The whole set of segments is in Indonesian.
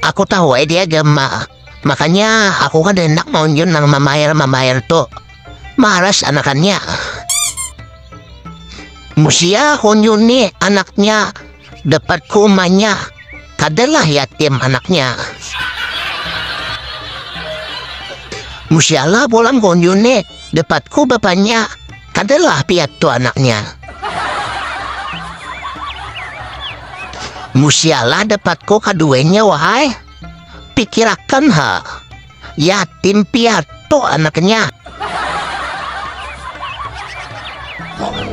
Aku tahu dia gema. Makanya aku kan enak mau nyun nang mamayar tuh. Maras anakannya. Musia kunyun nih anaknya dapat kumanya. Kadalah yatim anaknya. Musialah bolang kunyun nih dapat ku bapaknya. Kadalah piatu anaknya. Musialah dapat ku kaduanya wahai. Pikirakan ha. Yatim piatu anaknya.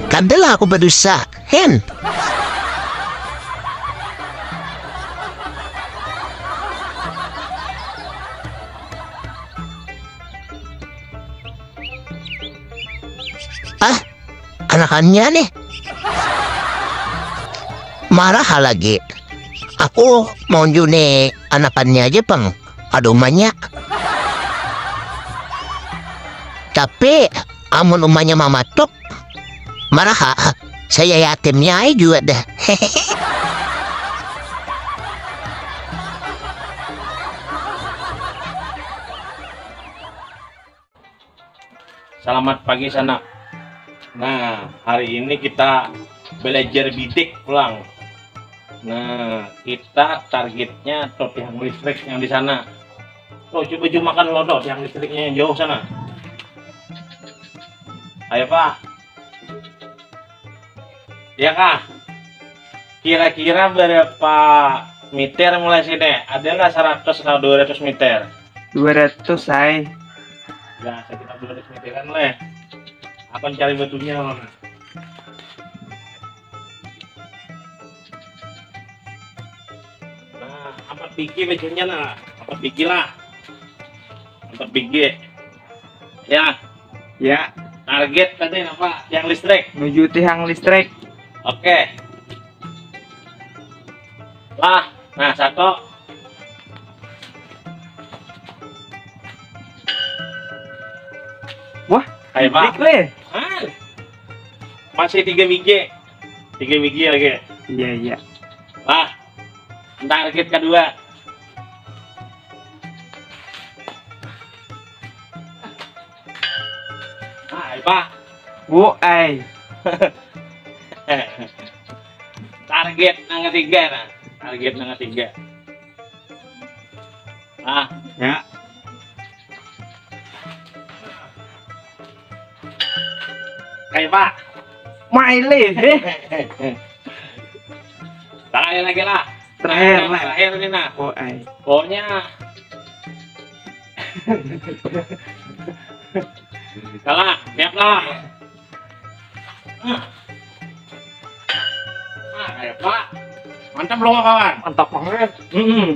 Kadalah aku berdosa, hen. Ah, anakannya nih. Marah lagi. Aku mau june anakannya aja pang. Aduh banyak. Tapi amun umanya mamatok. Marah ha. Saya yatimnya aja juga dah. Selamat pagi sanak. Nah, hari ini kita belajar bidik pulang. Nah, kita targetnya tuh yang listrik yang di sana. Tuh, coba makan lodo yang listriknya yang jauh sana. Ayo Pak. Ya Kak. Kira-kira berapa meter mulai sini? Ada nggak 100 atau 200 meter? 200 say. Ya, sekitar 200 meteran leh. Akan cari batunya. Nah, 4 biji bajunya nah. 4 biji lah. 4 biji. Ya. Ya, Target tadi apa? Yang listrik. menuju tiang listrik. Oke. Lah, nah satu. Wah, Ayo Pak. bidik leh. Ah, masih 3 biji. 3 biji lagi. Iya, iya. Lah, target kedua. Ayo Pak. Bu, ay. Target yang ketiga nah. Target yang ketiga. Ah, Ya. kayak Pak. Maile, Terakhir lagi lah. Terakhir lah. Terakhir ini nah. Bu, ay. Pokoknya kalah, siap lah. Ayo Pak. Mantap loh kawan. Mantap banget. Hmm.